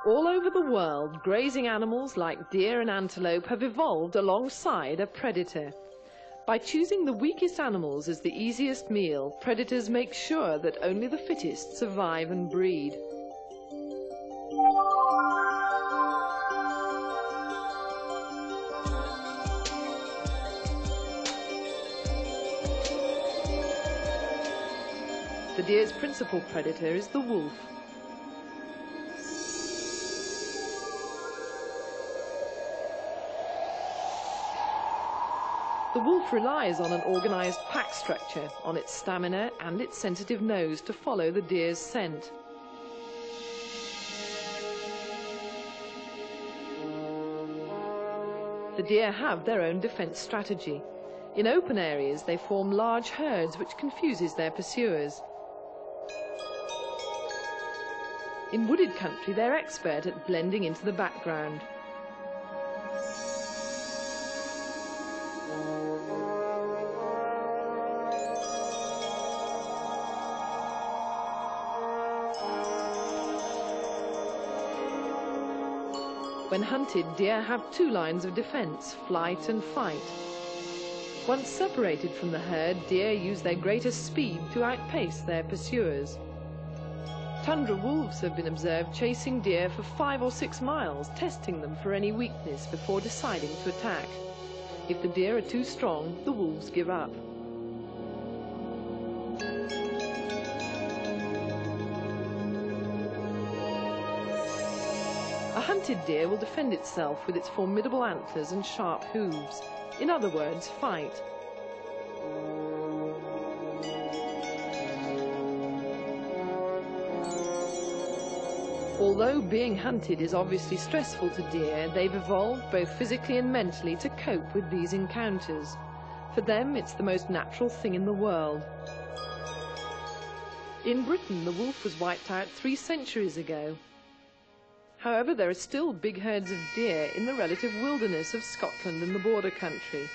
All over the world, grazing animals like deer and antelope have evolved alongside a predator. By choosing the weakest animals as the easiest meal, predators make sure that only the fittest survive and breed. The deer's principal predator is the wolf. The wolf relies on an organized pack structure, on its stamina and its sensitive nose to follow the deer's scent. The deer have their own defense strategy. In open areas, they form large herds, which confuses their pursuers. In wooded country, they're expert at blending into the background. When hunted, deer have two lines of defense, flight and fight. Once separated from the herd, deer use their greatest speed to outpace their pursuers. Tundra wolves have been observed chasing deer for 5 or 6 miles, testing them for any weakness before deciding to attack. If the deer are too strong, the wolves give up. A hunted deer will defend itself with its formidable antlers and sharp hooves. In other words, fight. Although being hunted is obviously stressful to deer, they've evolved both physically and mentally to cope with these encounters. For them, it's the most natural thing in the world. In Britain, the wolf was wiped out 3 centuries ago. However, there are still big herds of deer in the relative wilderness of Scotland and the border country.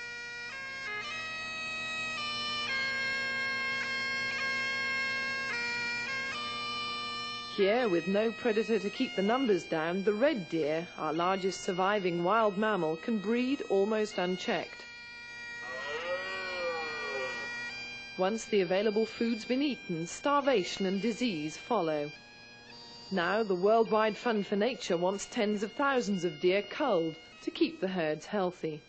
Here, with no predator to keep the numbers down, the red deer, our largest surviving wild mammal, can breed almost unchecked. Once the available food's been eaten, starvation and disease follow. Now, the Worldwide Fund for Nature wants tens of thousands of deer culled to keep the herds healthy.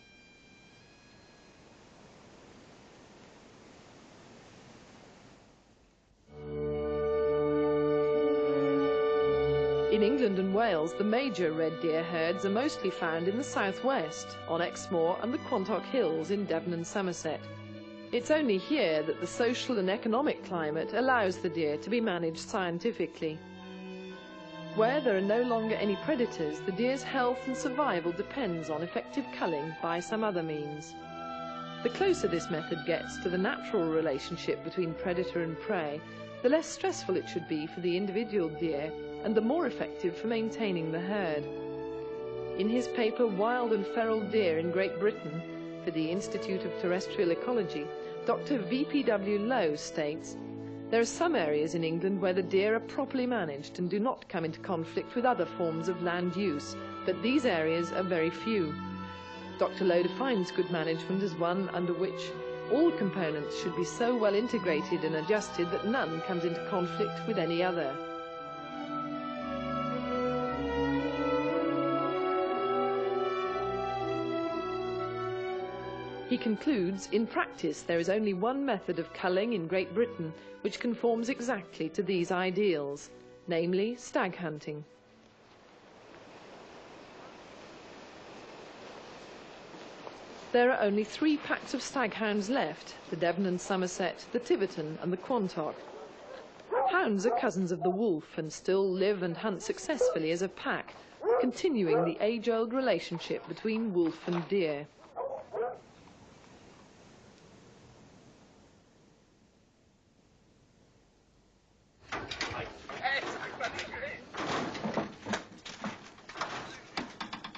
In England and Wales, the major red deer herds are mostly found in the southwest, on Exmoor and the Quantock Hills in Devon and Somerset. It's only here that the social and economic climate allows the deer to be managed scientifically. Where there are no longer any predators, the deer's health and survival depends on effective culling by some other means. The closer this method gets to the natural relationship between predator and prey, the less stressful it should be for the individual deer and the more effective for maintaining the herd. In his paper Wild and Feral Deer in Great Britain for the Institute of Terrestrial Ecology, Dr. V.P.W. Lowe states, "There are some areas in England where the deer are properly managed and do not come into conflict with other forms of land use, but these areas are very few." Dr. Lowe defines good management as one under which all components should be so well integrated and adjusted that none comes into conflict with any other. He concludes, in practice there is only one method of culling in Great Britain which conforms exactly to these ideals, namely stag hunting. There are only 3 packs of staghounds left, the Devon and Somerset, the Tiverton and the Quantock. Hounds are cousins of the wolf and still live and hunt successfully as a pack, continuing the age-old relationship between wolf and deer.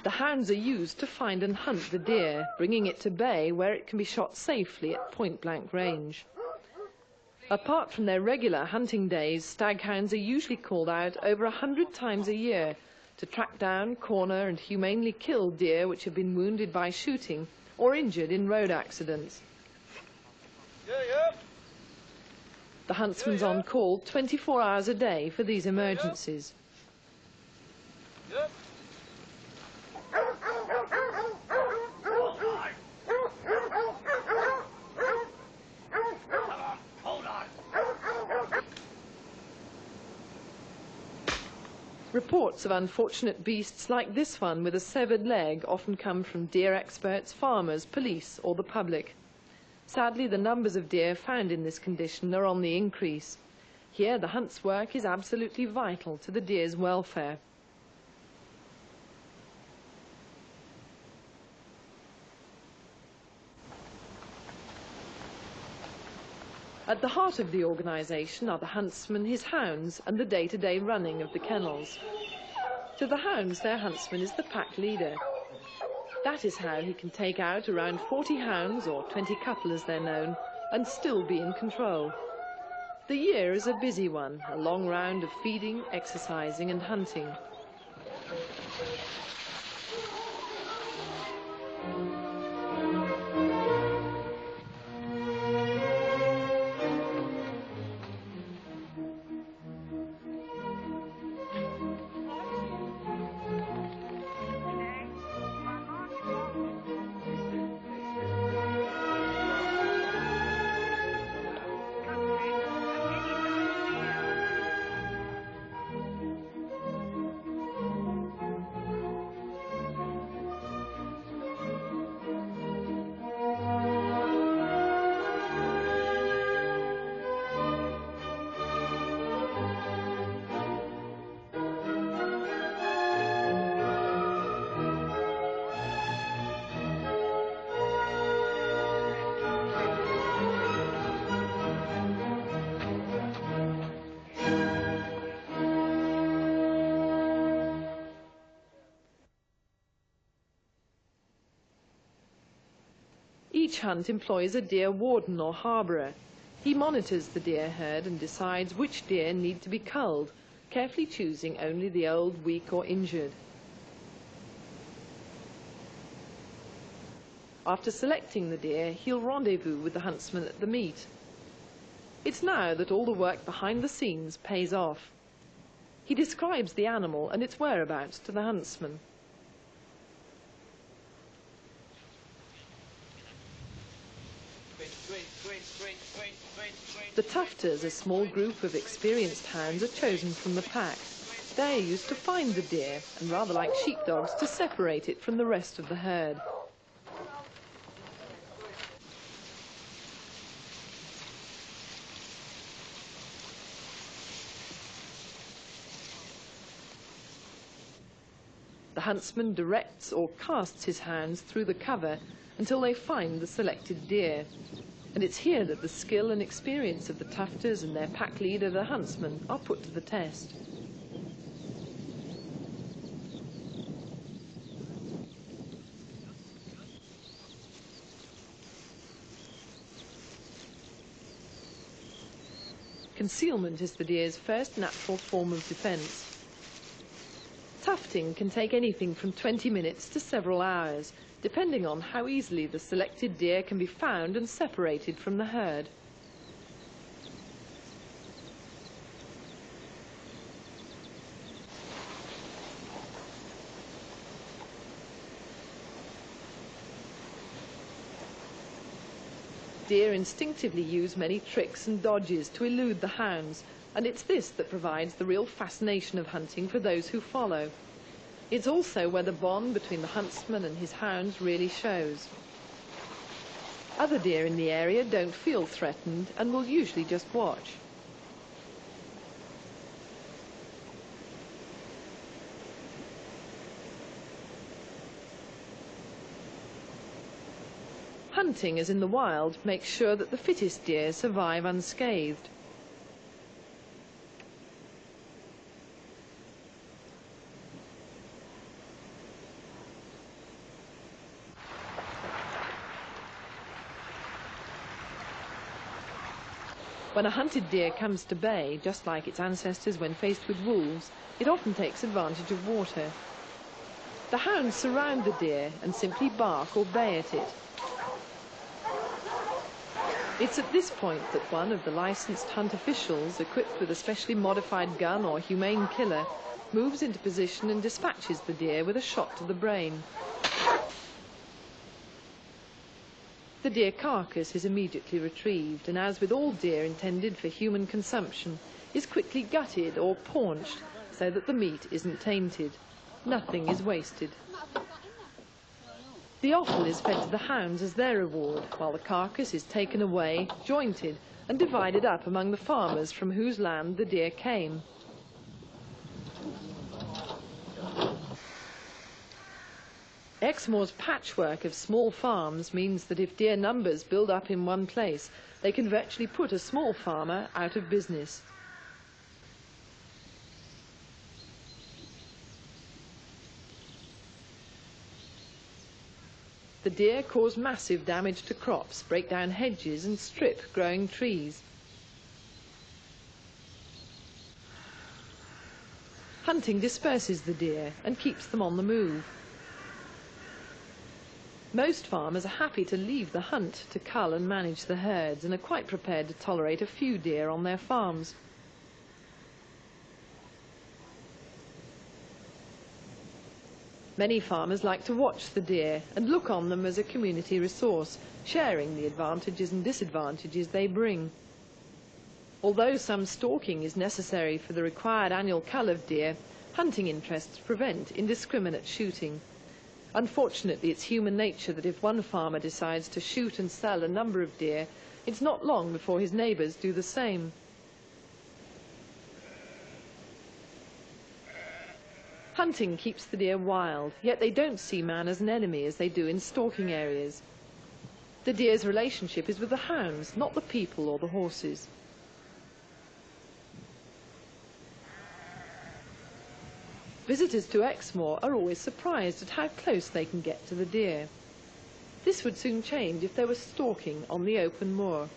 The hounds are used to find and hunt the deer, bringing it to bay where it can be shot safely at point-blank range. Apart from their regular hunting days, staghounds are usually called out over 100 times a year to track down, corner and humanely kill deer which have been wounded by shooting or injured in road accidents. The huntsman's on call 24 hours a day for these emergencies. Reports of unfortunate beasts like this one with a severed leg often come from deer experts, farmers, police or the public. Sadly, the numbers of deer found in this condition are on the increase. Here, the hunt's work is absolutely vital to the deer's welfare. At the heart of the organisation are the huntsman, his hounds and the day-to-day running of the kennels. To the hounds, their huntsman is the pack leader. That is how he can take out around 40 hounds, or 20 couple as they're known, and still be in control. The year is a busy one, a long round of feeding, exercising and hunting. Each hunt employs a deer warden or harbourer. He monitors the deer herd and decides which deer need to be culled, carefully choosing only the old, weak or injured. After selecting the deer, he'll rendezvous with the huntsman at the meet. It's now that all the work behind the scenes pays off. He describes the animal and its whereabouts to the huntsman. The tufters, a small group of experienced hounds, are chosen from the pack. They're used to find the deer and, rather like sheepdogs, to separate it from the rest of the herd. The huntsman directs or casts his hounds through the cover until they find the selected deer. And it's here that the skill and experience of the tufters and their pack leader, the huntsman, are put to the test. Concealment is the deer's first natural form of defence. Tufting can take anything from 20 minutes to several hours, depending on how easily the selected deer can be found and separated from the herd. Deer instinctively use many tricks and dodges to elude the hounds, and it's this that provides the real fascination of hunting for those who follow. It's also where the bond between the huntsman and his hounds really shows. Other deer in the area don't feel threatened and will usually just watch. Hunting, as in the wild, makes sure that the fittest deer survive unscathed. When a hunted deer comes to bay, just like its ancestors when faced with wolves, it often takes advantage of water. The hounds surround the deer and simply bark or bay at it. It's at this point that one of the licensed hunt officials, equipped with a specially modified gun or humane killer, moves into position and dispatches the deer with a shot to the brain. The deer carcass is immediately retrieved, and as with all deer intended for human consumption, is quickly gutted or paunched so that the meat isn't tainted. Nothing is wasted. The offal is fed to the hounds as their reward, while the carcass is taken away, jointed, and divided up among the farmers from whose land the deer came. Exmoor's patchwork of small farms means that if deer numbers build up in one place, they can virtually put a small farmer out of business. The deer cause massive damage to crops, break down hedges and strip growing trees. Hunting disperses the deer and keeps them on the move. Most farmers are happy to leave the hunt to cull and manage the herds and are quite prepared to tolerate a few deer on their farms. Many farmers like to watch the deer and look on them as a community resource, sharing the advantages and disadvantages they bring. Although some stalking is necessary for the required annual cull of deer, hunting interests prevent indiscriminate shooting. Unfortunately, it's human nature that if one farmer decides to shoot and sell a number of deer, it's not long before his neighbours do the same. Hunting keeps the deer wild, yet they don't see man as an enemy as they do in stalking areas. The deer's relationship is with the hounds, not the people or the horses. Visitors to Exmoor are always surprised at how close they can get to the deer. This would soon change if there was stalking on the open moor.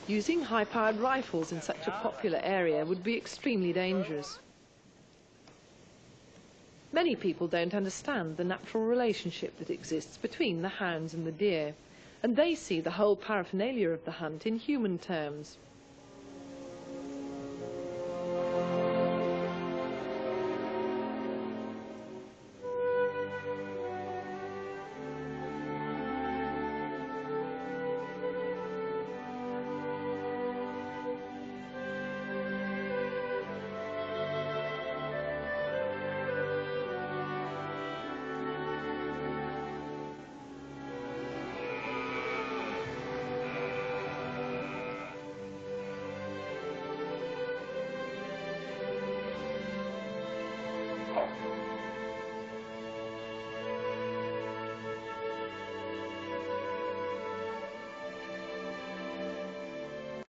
Using high-powered rifles in such a popular area would be extremely dangerous. Many people don't understand the natural relationship that exists between the hounds and the deer, and they see the whole paraphernalia of the hunt in human terms.